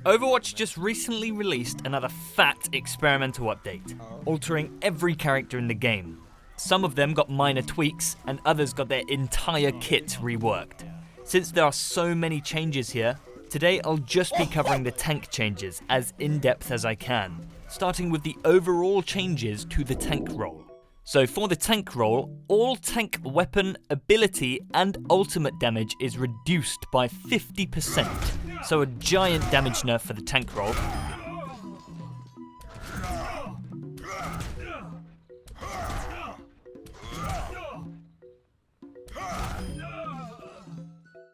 Overwatch just recently released another fat experimental update, altering every character in the game. Some of them got minor tweaks, and others got their entire kit reworked. Since there are so many changes here, today I'll just be covering the tank changes as in-depth as I can, starting with the overall changes to the tank role. So for the tank role, all tank weapon, ability and ultimate damage is reduced by 50%, so a giant damage nerf for the tank role.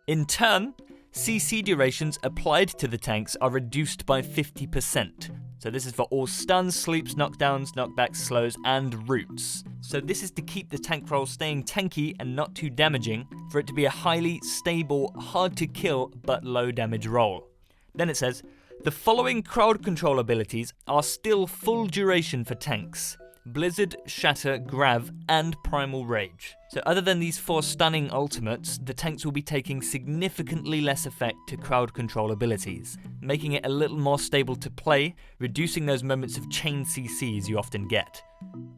In turn, CC durations applied to the tanks are reduced by 50%. So this is for all stuns, sleeps, knockdowns, knockbacks, slows, and roots. So this is to keep the tank role staying tanky and not too damaging, for it to be a highly stable, hard to kill, but low damage role. Then it says, the following crowd control abilities are still full duration for tanks: Blizzard, Shatter, Grav, and Primal Rage. So other than these 4 stunning ultimates, the tanks will be taking significantly less effect to crowd control abilities, making it a little more stable to play, reducing those moments of chain CCs you often get.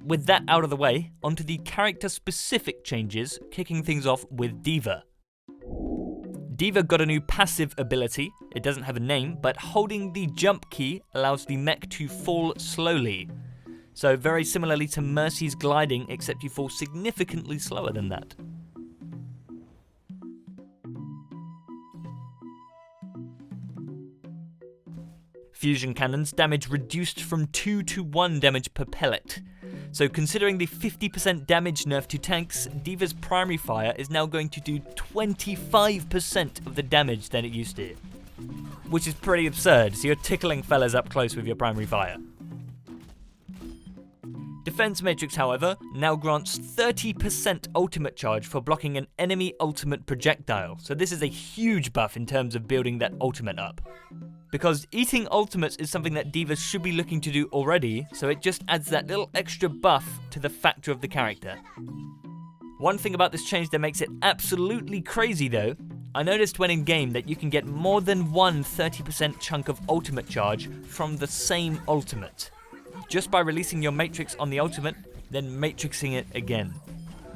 With that out of the way, onto the character-specific changes, kicking things off with Diva. Diva got a new passive ability. It doesn't have a name, but holding the jump key allows the mech to fall slowly. So very similarly to Mercy's gliding, except you fall significantly slower than that. Fusion cannons damage reduced from 2 to 1 damage per pellet. So considering the 50% damage nerf to tanks, Diva's primary fire is now going to do 25% of the damage than it used to. Which is pretty absurd, so you're tickling fellas up close with your primary fire. Defense Matrix, however, now grants 30% ultimate charge for blocking an enemy ultimate projectile, so this is a huge buff in terms of building that ultimate up. Because eating ultimates is something that Diva should be looking to do already, so it just adds that little extra buff to the factor of the character. One thing about this change that makes it absolutely crazy though, I noticed when in game that you can get more than one 30% chunk of ultimate charge from the same ultimate, just by releasing your matrix on the ultimate, then matrixing it again,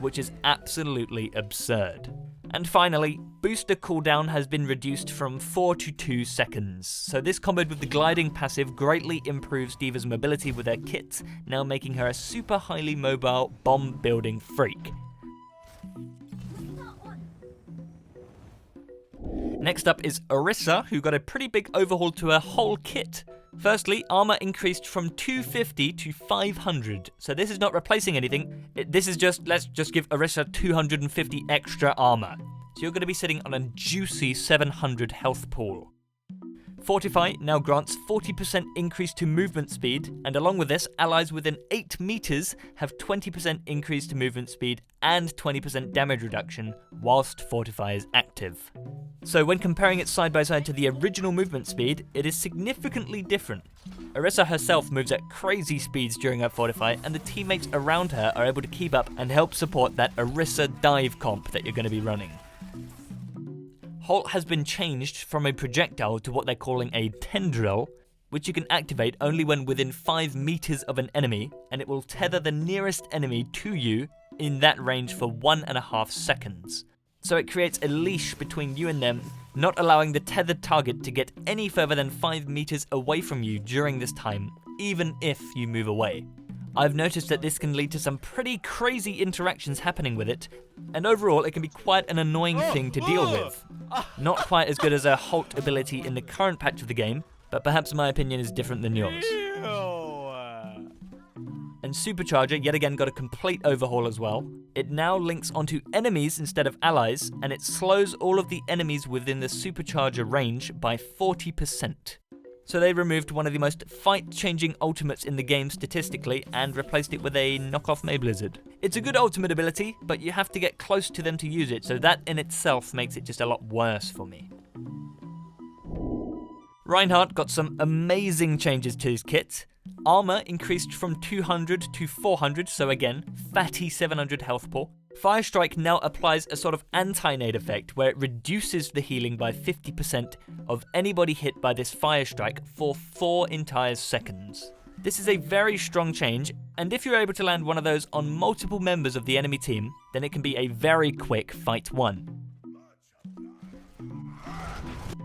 which is absolutely absurd. And finally, booster cooldown has been reduced from 4 to 2 seconds, so this comboed with the gliding passive greatly improves Diva's mobility with her kit, now making her a super highly mobile bomb building freak. Next up is Orisa, who got a pretty big overhaul to her whole kit. Firstly, armor increased from 250 to 500, so this is not replacing anything, this is just, let's just give Orisa 250 extra armor. So you're going to be sitting on a juicy 700 health pool. Fortify now grants 40% increase to movement speed, and along with this, allies within 8 meters have 20% increase to movement speed and 20% damage reduction whilst Fortify is active. So when comparing it side by side to the original movement speed, it is significantly different. Orisa herself moves at crazy speeds during her Fortify, and the teammates around her are able to keep up and help support that Orisa dive comp that you're going to be running. Halt has been changed from a projectile to what they're calling a tendril, which you can activate only when within 5 meters of an enemy, and it will tether the nearest enemy to you in that range for 1.5 seconds. So it creates a leash between you and them, not allowing the tethered target to get any further than 5 meters away from you during this time, even if you move away. I've noticed that this can lead to some pretty crazy interactions happening with it, and overall it can be quite an annoying thing to deal with. Not quite as good as a halt ability in the current patch of the game, but perhaps my opinion is different than yours. And Supercharger yet again got a complete overhaul as well. It now links onto enemies instead of allies, and it slows all of the enemies within the Supercharger range by 40%. So they removed one of the most fight-changing ultimates in the game statistically and replaced it with a knockoff Blizzard. It's a good ultimate ability, but you have to get close to them to use it, so that in itself makes it just a lot worse for me. Reinhardt got some amazing changes to his kit. Armor increased from 200 to 400, so again, fatty 700 health pool. Fire Strike now applies a sort of anti-nade effect where it reduces the healing by 50%, of anybody hit by this fire strike for 4 entire seconds. This is a very strong change, and if you're able to land one of those on multiple members of the enemy team, then it can be a very quick fight won.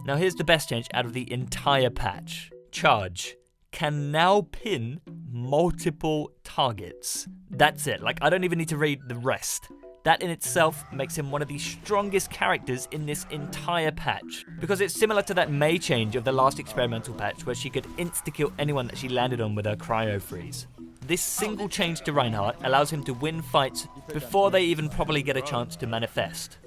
Now here's the best change out of the entire patch. Charge can now pin multiple targets. That's it, like I don't even need to read the rest. That in itself makes him one of the strongest characters in this entire patch, because it's similar to that Mei change of the last experimental patch where she could insta-kill anyone that she landed on with her cryo freeze. This single change to Reinhardt allows him to win fights before they even probably get a chance to manifest.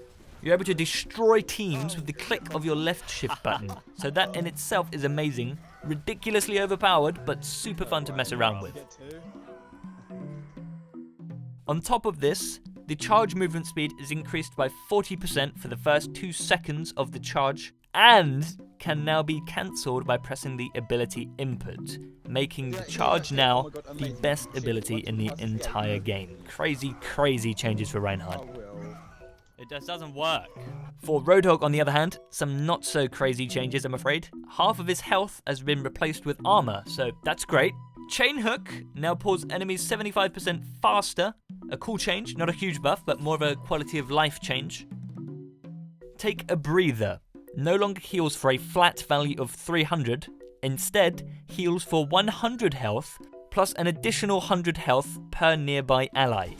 You're able to destroy teams with the click of your left shift button, so that in itself is amazing, ridiculously overpowered, but super fun to mess around with. On top of this, the charge movement speed is increased by 40% for the first 2 seconds of the charge, and can now be cancelled by pressing the ability input, making the charge now the best ability in the entire game. Crazy, crazy changes for Reinhardt. It just doesn't work. For Roadhog, on the other hand, some not so crazy changes, I'm afraid. Half of his health has been replaced with armor, so that's great. Chain Hook now pulls enemies 75% faster. A cool change, not a huge buff, but more of a quality of life change. Take a Breather. No longer heals for a flat value of 300. Instead, heals for 100 health, plus an additional 100 health per nearby ally.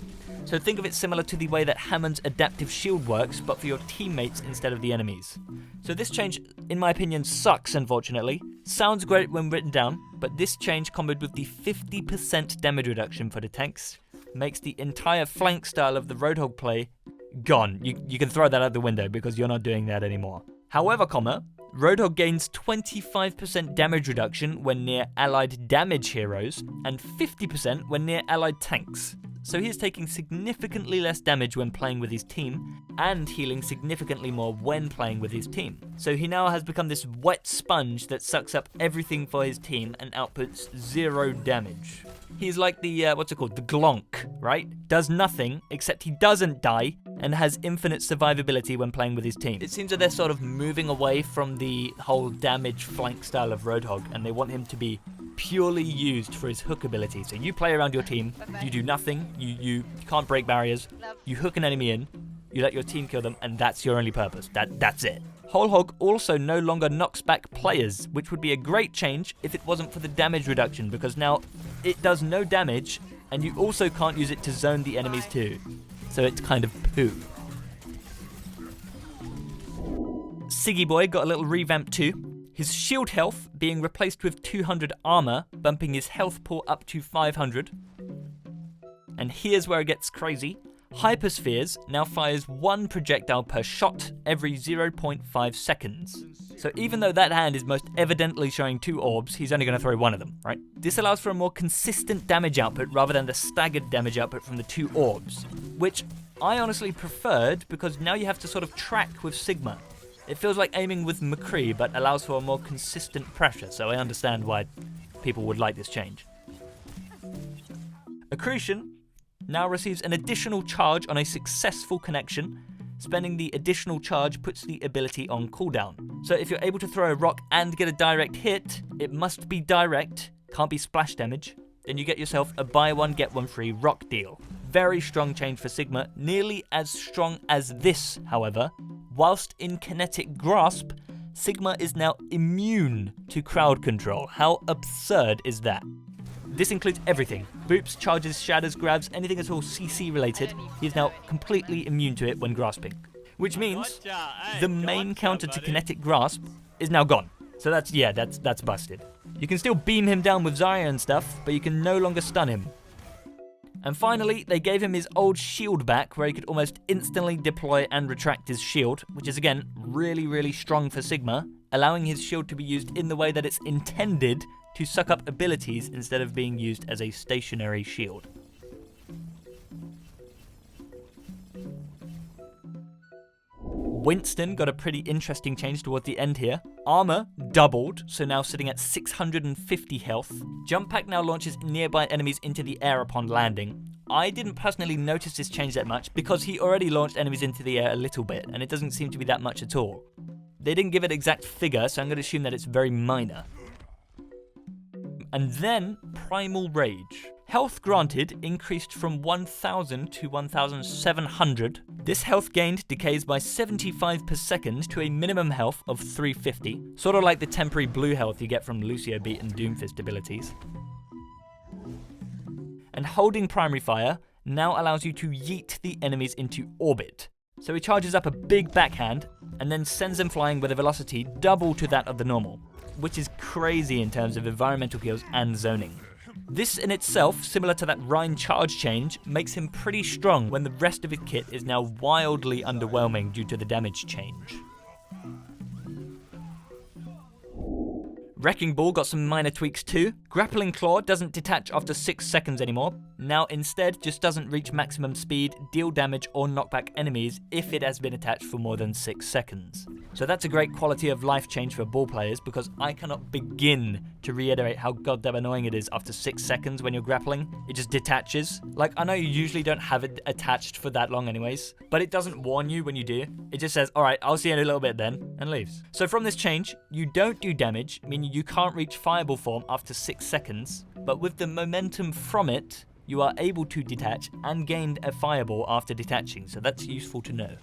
So think of it similar to the way that Hammond's adaptive shield works, but for your teammates instead of the enemies. So this change, in my opinion, sucks, unfortunately. Sounds great when written down, but this change combined with the 50% damage reduction for the tanks makes the entire flank style of the Roadhog play gone. You can throw that out the window because you're not doing that anymore. However, Roadhog gains 25% damage reduction when near allied damage heroes and 50% when near allied tanks. So he is taking significantly less damage when playing with his team, and healing significantly more when playing with his team. So he now has become this wet sponge that sucks up everything for his team and outputs 0 damage. He's like the, the Glonk, right? Does nothing, except he doesn't die, and has infinite survivability when playing with his team. It seems that they're sort of moving away from the whole damage flank style of Roadhog, and they want him to be purely used for his hook ability. So you play around your team, you do nothing, you can't break barriers, you hook an enemy in, you let your team kill them, and that's your only purpose. That's it. Whole Hog also no longer knocks back players, which would be a great change if it wasn't for the damage reduction, because now it does no damage, and you also can't use it to zone the enemies too. So it's kind of poo. Siggy Boy got a little revamp too. His shield health being replaced with 200 armor, bumping his health pool up to 500. And here's where it gets crazy. Hyperspheres now fires 1 projectile per shot every 0.5 seconds. So even though that hand is most evidently showing 2 orbs, he's only going to throw 1 of them, right? This allows for a more consistent damage output rather than the staggered damage output from the 2 orbs, which I honestly preferred because now you have to sort of track with Sigma. It feels like aiming with McCree, but allows for a more consistent pressure, so I understand why people would like this change. Accretion now receives an additional charge on a successful connection. Spending the additional charge puts the ability on cooldown. So if you're able to throw a rock and get a direct hit, it must be direct, can't be splash damage, then you get yourself a buy one get one free rock deal. Very strong change for Sigma, nearly as strong as this, however. Whilst in Kinetic Grasp, Sigma is now immune to crowd control. How absurd is that? This includes everything. Boops, charges, shatters, grabs, anything at all CC related. He is now completely immune to it when grasping. Which means the main counter to Kinetic Grasp is now gone. So that's busted. You can still beam him down with Zarya and stuff, but you can no longer stun him. And finally, they gave him his old shield back, where he could almost instantly deploy and retract his shield, which is again, really, really strong for Sigma, allowing his shield to be used in the way that it's intended to suck up abilities instead of being used as a stationary shield. Winston got a pretty interesting change towards the end here. Armor doubled, so now sitting at 650 health. Jump Pack now launches nearby enemies into the air upon landing. I didn't personally notice this change that much because he already launched enemies into the air a little bit, and it doesn't seem to be that much at all. They didn't give an exact figure, so I'm going to assume that it's very minor. And then Primal Rage. Health granted increased from 1,000 to 1,700. This health gained decays by 75 per second to a minimum health of 350, sort of like the temporary blue health you get from Lucio Beat and Doomfist abilities. And holding Primary Fire now allows you to yeet the enemies into orbit. So he charges up a big backhand and then sends them flying with a velocity double to that of the normal, which is crazy in terms of environmental kills and zoning. This in itself, similar to that Rein charge change, makes him pretty strong when the rest of his kit is now wildly underwhelming due to the damage change. Wrecking Ball got some minor tweaks too. Grappling Claw doesn't detach after 6 seconds anymore. Now instead just doesn't reach maximum speed, deal damage or knock back enemies if it has been attached for more than 6 seconds. So that's a great quality of life change for ball players, because I cannot begin to reiterate how goddamn annoying it is after 6 seconds when you're grappling. It just detaches. Like, I know you usually don't have it attached for that long anyways, but it doesn't warn you when you do. It just says, alright, I'll see you in a little bit then, and leaves. So from this change, you don't do damage, meaning you can't reach Fireball form after 6 seconds, but with the momentum from it, you are able to detach and gain a Fireball after detaching, so that's useful to know.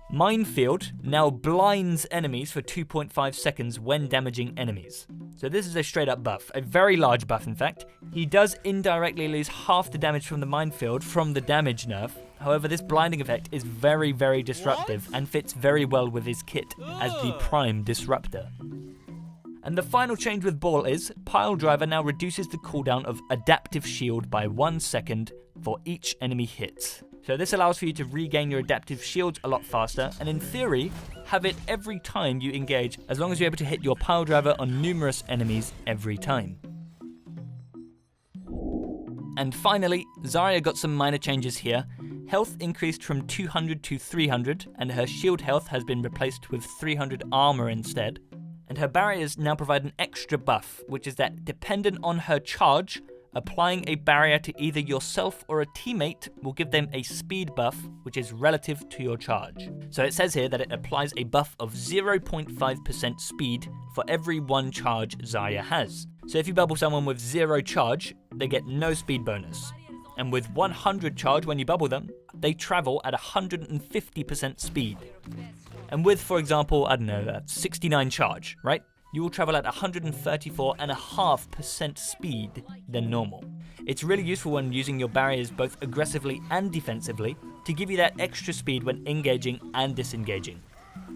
Minefield now blinds enemies for 2.5 seconds when damaging enemies. So this is a straight up buff, a very large buff in fact. He does indirectly lose half the damage from the minefield from the damage nerf. However, this blinding effect is very, very disruptive and fits very well with his kit as the prime disruptor. And the final change with Ball is, Pile Driver now reduces the cooldown of Adaptive Shield by 1 second for each enemy hit. So this allows for you to regain your adaptive shields a lot faster, and in theory, have it every time you engage, as long as you're able to hit your Pile Driver on numerous enemies every time. And finally, Zarya got some minor changes here. Health increased from 200 to 300, and her shield health has been replaced with 300 armor instead. And her barriers now provide an extra buff, which is that dependent on her charge, applying a barrier to either yourself or a teammate will give them a speed buff, which is relative to your charge. So it says here that it applies a buff of 0.5% speed for every 1 charge Zarya has. So if you bubble someone with 0 charge, they get no speed bonus. And with 100 charge when you bubble them, they travel at 150% speed. And with, for example, I don't know, 69 charge, right? You will travel at 134.5% speed than normal. It's really useful when using your barriers both aggressively and defensively to give you that extra speed when engaging and disengaging.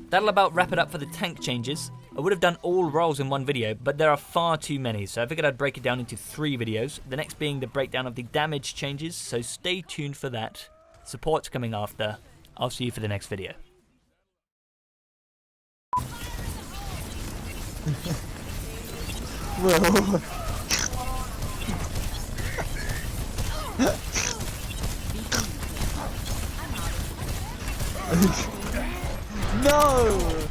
That'll about wrap it up for the tank changes. I would have done all roles in one video, but there are far too many, so I figured I'd break it down into 3 videos, the next being the breakdown of the damage changes, so stay tuned for that. Support's coming after. I'll see you for the next video. No!